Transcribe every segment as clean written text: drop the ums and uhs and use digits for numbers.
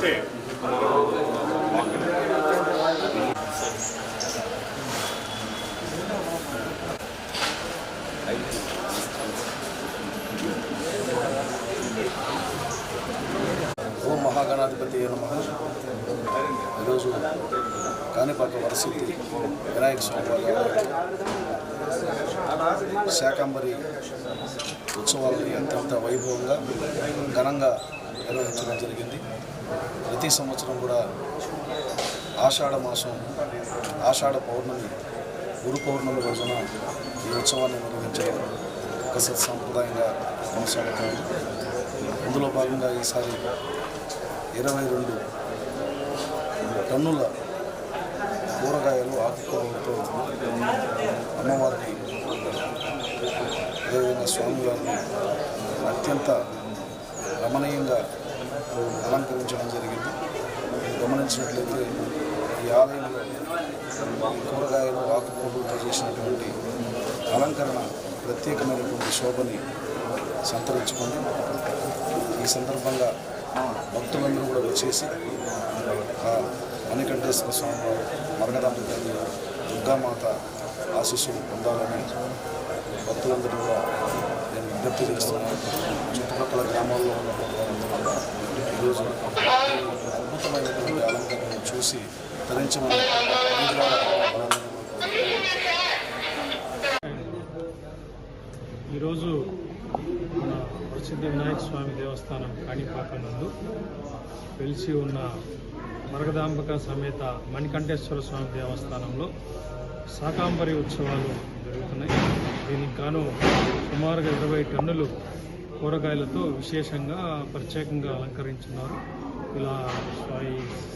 ఓం మహాగణాధిపతి నమః. ఈరోజు కాణిపాక వరసిద్ధి వినాయక స్వామి శాకంబరి ఉత్సవాలని అత్యంత వైభవంగా ఘనంగా నిర్వహించడం జరిగింది. ప్రతి సంవత్సరం కూడా ఆషాఢ మాసం ఆషాఢ పౌర్ణమి గురు పౌర్ణమి రోజున ఈ ఉత్సవాన్ని నిర్వహించడం ఒక సత్సంప్రదాయంగా కొనసాగుతుంది. అందులో భాగంగా ఈసారి 22 టన్నుల కూరగాయలు ఆకుకూరలతో అమ్మవారిని అదేవిధంగా స్వామివారిని అత్యంత రమణీయంగా అలంకరించడం జరిగింది. గమనించినట్లయితే ఈ ఆలయంలో కూరగాయలు ఆకుకూరలతో చేసినటువంటి అలంకరణ ప్రత్యేకమైనటువంటి శోభని సంతరించుకుంది. ఈ సందర్భంగా భక్తులందరూ కూడా వచ్చేసి మణికంఠేశ్వర స్వామి మరగదాంబ తల్లి దుర్గామాత ఆశీస్సులు పొందాలని భక్తులందరూ కూడా నేను విజ్ఞప్తి చేస్తున్నాను. చుట్టుపక్కల గ్రామాల్లో ఉన్నటువంటి ఈరోజు అద్భుతమైనటువంటి అలంకరణను చూసి తరించమని ఈరోజు మన ప్రసిద్ధ వినాయక స్వామి దేవస్థానం కాణిపాక నందు వెలిసి ఉన్న మరగదాంబిక సమేత మణికంఠేశ్వర స్వామి దేవస్థానంలో శాకాంబరి ఉత్సవాలు జరుగుతున్నాయి. దీనికి గాను సుమారుగా 20 టన్నులు కూరగాయలతో విశేషంగా ప్రత్యేకంగా అలంకరించున్నారు. ఇలా ఈ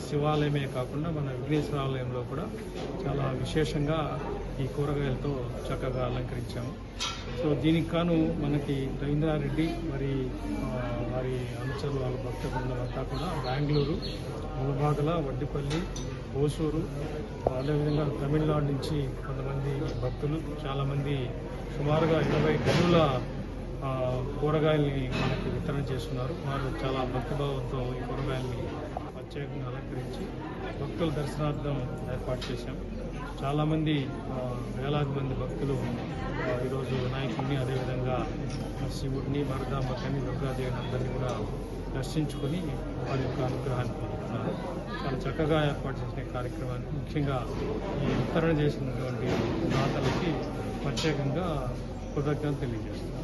శివాలయమే కాకుండా మన విఘ్నేశ్వర ఆలయంలో కూడా చాలా విశేషంగా ఈ కూరగాయలతో చక్కగా అలంకరించాము. సో దీనికి గాను మనకి రవీంద్రారెడ్డి మరి వారి అనుచరులు వాళ్ళ భక్త బృందం అంతా కూడా బెంగళూరు, ములబాగల, వడ్డిపల్లి, ఓసూరు, అదేవిధంగా తమిళనాడు నుంచి కొంతమంది భక్తులు చాలామంది సుమారుగా 20 టన్నుల కూరగాయల్ని మనకి వితరణ చేస్తున్నారు. వారు చాలా భక్తిభావంతో ఈ కూరగాయల్ని ప్రత్యేకంగా అలంకరించి భక్తుల దర్శనార్థం ఏర్పాటు చేశాం. చాలామంది వేలాది మంది భక్తులు ఈరోజు వినాయకుడిని అదేవిధంగా శివుడిని మరదాంబకని దుర్గాదేవిని అందరినీ కూడా దర్శించుకొని వారి యొక్క అనుగ్రహాన్ని పొందుతున్నారు. చాలా చక్కగా ఏర్పాటు చేసిన కార్యక్రమాన్ని ముఖ్యంగా ఈ వితరణ చేసినటువంటి దాతలకి ప్రత్యేకంగా కృతజ్ఞతలు తెలియజేస్తున్నారు.